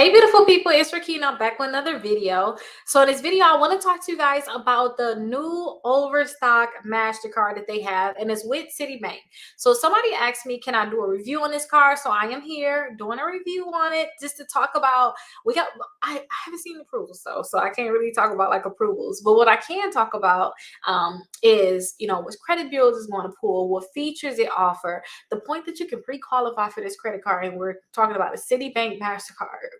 Hey beautiful people, it's Rickita. I'm back with another video. So in this video, I want to talk to you guys about the new Overstock MasterCard that they have, and it's with Citibank. So somebody asked me, can I do a review on this card? So I am here doing a review on it just to talk about, I haven't seen approvals though, so I can't really talk about like approvals. But what I can talk about is, which credit bureaus is going to pull, what features it offer, the point that you can pre-qualify for this credit card, and we're talking about a Citibank MasterCard.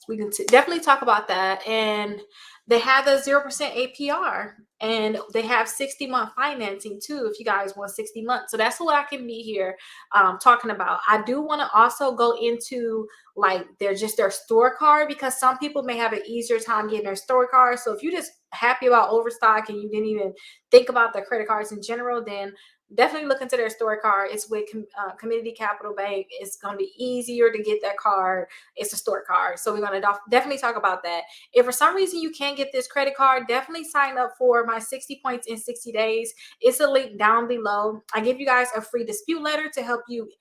We can definitely talk about that. And they have the 0% APR, and they have 60-month financing too if you guys want 60 months. So that's what I can be here talking about. I do want to also go into like their store card, because some people may have an easier time getting their store card. So if you're just happy about Overstock and you didn't even think about the credit cards in general, then definitely look into their store card. It's with Community Capital Bank. It's going to be easier to get that card. It's a store card. So we're going to definitely talk about that. If for some reason you can't get this credit card, definitely sign up for my 60 points in 60 days. It's a link down below. I give you guys a free dispute letter to help you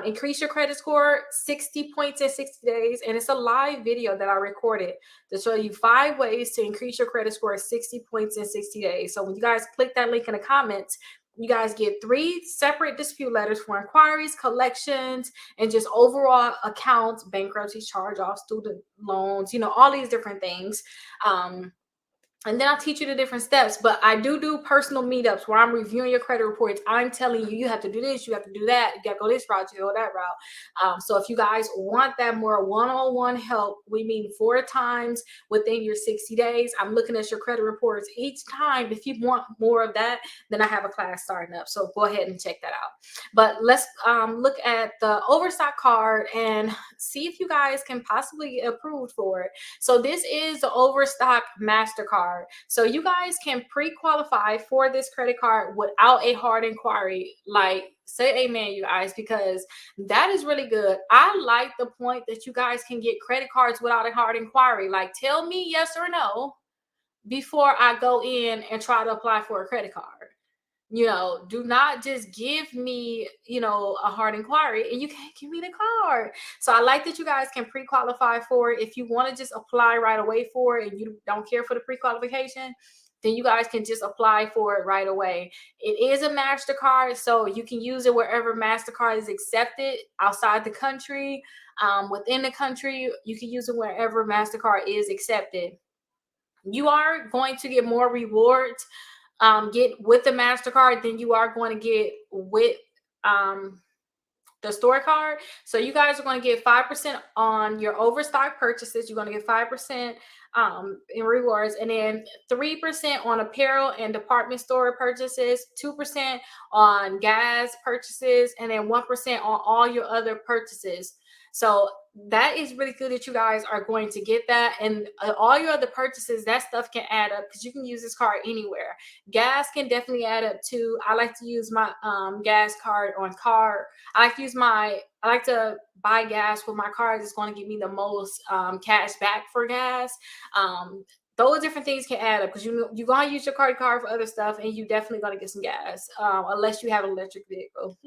increase your credit score 60 points in 60 days. And it's a live video that I recorded to show you 5 ways to increase your credit score 60 points in 60 days. So when you guys click that link in the comments, you guys get 3 separate dispute letters for inquiries, collections, and just overall accounts, bankruptcies, charge-offs, student loans, all these different things. And then I'll teach you the different steps. But I do personal meetups where I'm reviewing your credit reports. I'm telling you, you have to do this, you have to do that, you got to go this route, you go that route. So if you guys want that more one-on-one help, we meet 4 times within your 60 days. I'm looking at your credit reports each time. If you want more of that, then I have a class starting up. So go ahead and check that out. But let's look at the Overstock card and see if you guys can possibly get approved for it. So this is the Overstock MasterCard. So you guys can pre-qualify for this credit card without a hard inquiry. Like, say amen, you guys, because that is really good. I like the point that you guys can get credit cards without a hard inquiry. Like, tell me yes or no before I go in and try to apply for a credit card. Do not just give me, a hard inquiry and you can't give me the card. So I like that you guys can pre-qualify for it. If you want to just apply right away for it and you don't care for the pre-qualification, then you guys can just apply for it right away. It is a MasterCard, so you can use it wherever MasterCard is accepted outside the country. Within the country, you can use it wherever MasterCard is accepted. You are going to get more rewards get with the MasterCard than you are going to get with the store card. So you guys are going to get 5% on your Overstock purchases. You're going to get 5% in rewards, and then 3% on apparel and department store purchases, 2% on gas purchases, and then 1% on all your other purchases. So that is really good that you guys are going to get that. And all your other purchases, that stuff can add up because you can use this card anywhere. Gas can definitely add up too. I like to use my gas card on car. I like to buy gas with my card. It's going to give me the most cash back for gas. Those different things can add up because you're going to use your card for other stuff, and you definitely going to get some gas unless you have an electric vehicle.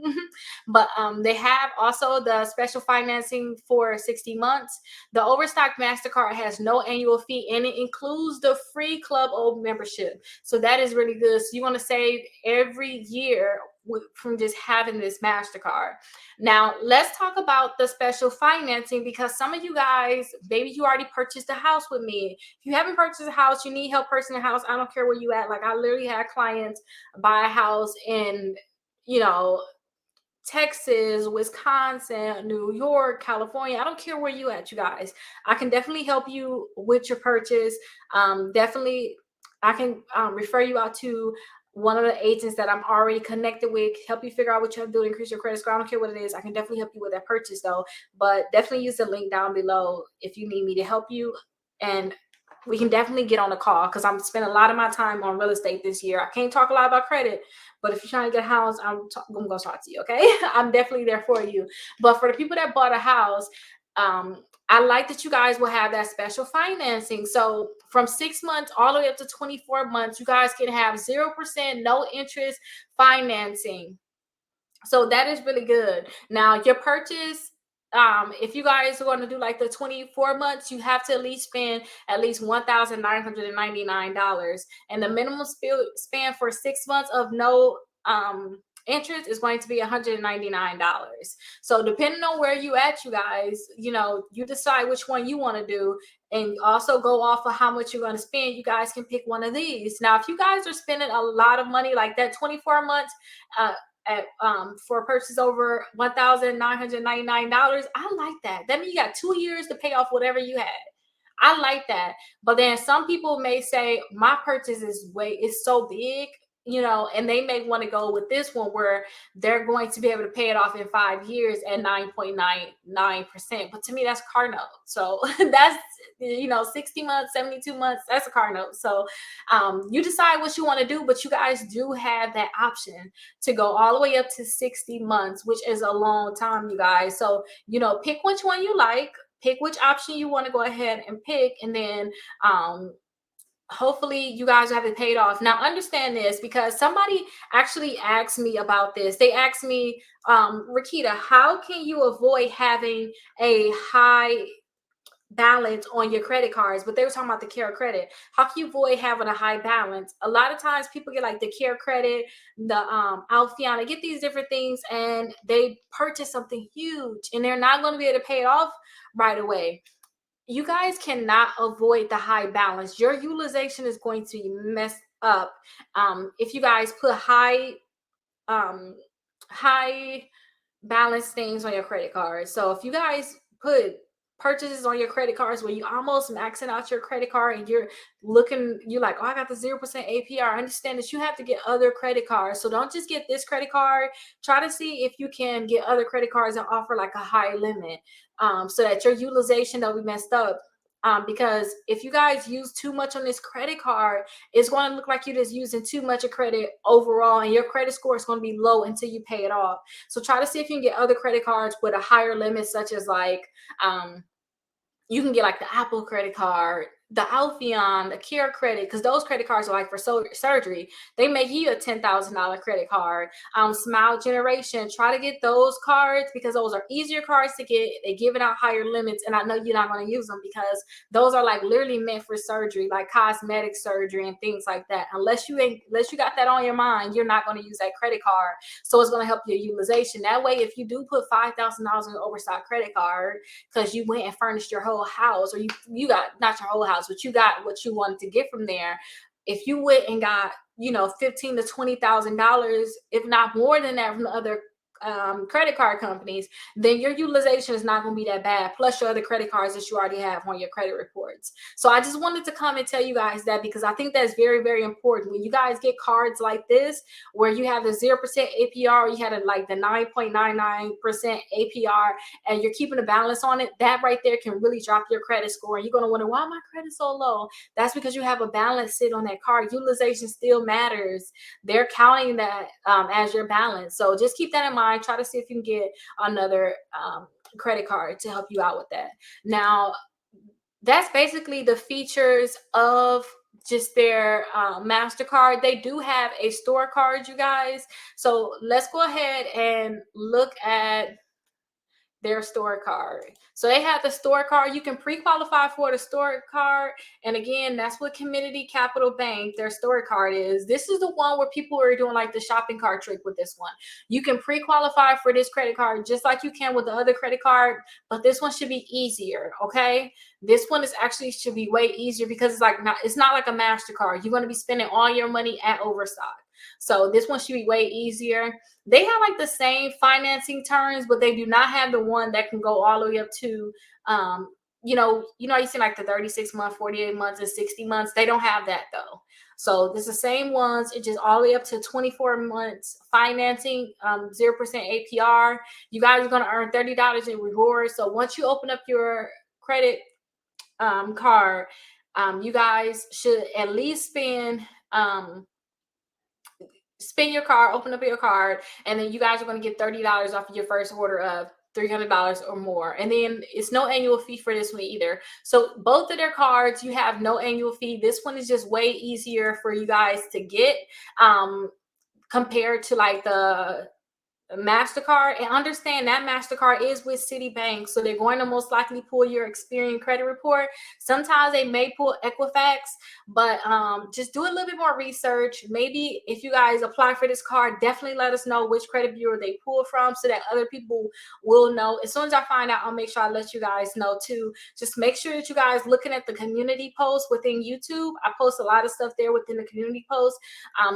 But they have also the special financing for 60 months. The Overstock MasterCard has no annual fee, and it includes the free Club O membership. So that is really good. So you want to save every year from just having this MasterCard. Now let's talk about the special financing, because some of you guys, maybe you already purchased a house with me. If you haven't purchased a house, you need help purchasing a house, I don't care where you at. Like, I literally had clients buy a house in Texas, Wisconsin, New York, California. I don't care where you at, you guys. I can definitely help you with your purchase. Definitely I can refer you out to one of the agents that I'm already connected with, help you figure out what you have to do to increase your credit score. I don't care what it is. I can definitely help you with that purchase though. But definitely use the link down below if you need me to help you. And we can definitely get on a call, because I'm spending a lot of my time on real estate this year. I can't talk a lot about credit, but if you're trying to get a house, I'm going to talk to you, okay? I'm definitely there for you. But for the people that bought a house, I like that you guys will have that special financing. So from 6 months all the way up to 24 months, you guys can have 0%, no interest financing. So that is really good. Now your purchase if you guys are going to do like the 24 months, you have to at least spend at least $1,999, and the minimum span for 6 months of no interest is going to be $199. So depending on where you at, you guys, you decide which one you want to do, and also go off of how much you're going to spend. You guys can pick one of these. Now, if you guys are spending a lot of money like that, 24 months, for a purchase over $1,999, I like that. That means you got 2 years to pay off whatever you had. I like that. But then some people may say my purchase is so big, and they may want to go with this one where they're going to be able to pay it off in 5 years at 9.99%. But to me, that's car note. So that's 60 months, 72 months, that's a car note. So you decide what you want to do, but you guys do have that option to go all the way up to 60 months, which is a long time, you guys. So pick which one you like, pick which option you want to go ahead and pick, and then hopefully you guys have it paid off. Now understand this, because somebody actually asked me about this. They asked me, Rickita, how can you avoid having a high balance on your credit cards? But they were talking about the care credit. How can you avoid having a high balance? A lot of times people get like the care credit, the Alpheon, they get these different things and they purchase something huge and they're not going to be able to pay it off right away. You guys cannot avoid the high balance. Your utilization is going to be messed up if you guys put high balance things on your credit card. So if you guys put purchases on your credit cards where you almost maxing out your credit card and you're like, oh, I got the 0% APR. I understand that you have to get other credit cards. So don't just get this credit card. Try to see if you can get other credit cards that offer like a high limit, so that your utilization don't be messed up. Because if you guys use too much on this credit card, it's going to look like you're just using too much of credit overall, and your credit score is going to be low until you pay it off. So try to see if you can get other credit cards with a higher limit, such as like you can get like the Apple credit card, the Alpheon, the Care credit, because those credit cards are like for surgery. They make you a $10,000 credit card. Smile Generation, try to get those cards because those are easier cards to get. They give it out higher limits, and I know you're not going to use them because those are like literally meant for surgery, like cosmetic surgery and things like that. Unless you got that on your mind, you're not going to use that credit card. So it's going to help your utilization. That way, if you do put $5,000 on your Overstock credit card because you went and furnished your whole house, or you got not your whole house, but you got what you wanted to get from there. If you went and got $15,000 to $20,000, if not more than that, from the other credit card companies, then your utilization is not going to be that bad, plus your other credit cards that you already have on your credit reports. So I just wanted to come and tell you guys that, because I think that's very, very important. When you guys get cards like this where you have the 0% APR, you had like the 9.99% APR, and you're keeping a balance on it, that right there can really drop your credit score. And you're going to wonder, why my credit so low? That's because you have a balance sit on that card. Utilization still matters. They're counting that as your balance. So just keep that in mind. Try to see if you can get another credit card to help you out with that. Now, that's basically the features of just their MasterCard. They do have a store card, you guys. So let's go ahead and look at their store card. So they have the store card. You can pre-qualify for the store card. And again, that's what Community Capital Bank, their store card is. This is the one where people are doing like the shopping cart trick with this one. You can pre-qualify for this credit card just like you can with the other credit card, but this one should be easier, okay? This one is actually should be way easier because it's not like a MasterCard. You're going to be spending all your money at Overstock. So this one should be way easier. They have like the same financing terms, but they do not have the one that can go all the way up to, you see like the 36 months, 48 months, and 60 months. They don't have that though. So it's the same ones. It's just all the way up to 24 months financing, 0% APR. You guys are going to earn $30 in rewards. So once you open up your credit card, you guys should at least spin your card, open up your card, and then you guys are going to get $30 off of your first order of $300 or more. And then it's no annual fee for this one either. So both of their cards, you have no annual fee. This one is just way easier for you guys to get compared to like the MasterCard, and understand that MasterCard is with Citibank. So they're going to most likely pull your Experian credit report. Sometimes they may pull Equifax, but just do a little bit more research. Maybe if you guys apply for this card, definitely let us know which credit bureau they pull from so that other people will know. As soon as I find out, I'll make sure I let you guys know too. Just make sure that you guys looking at the community post within YouTube. I post a lot of stuff there within the community post.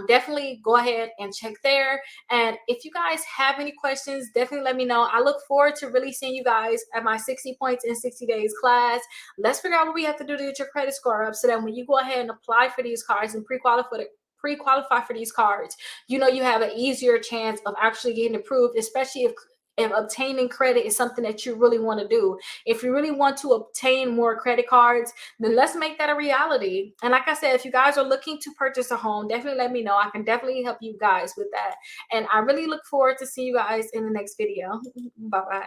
Definitely go ahead and check there. And if you guys have any questions, definitely let me know. I look forward to really seeing you guys at my 60 points in 60 days class. Let's figure out what we have to do to get your credit score up so that when you go ahead and apply for these cards and pre-qualify for these cards, you know you have an easier chance of actually getting approved, especially if obtaining credit is something that you really want to do. If you really want to obtain more credit cards, then let's make that a reality. And like I said, if you guys are looking to purchase a home, definitely let me know. I can definitely help you guys with that. And I really look forward to see you guys in the next video. Bye-bye.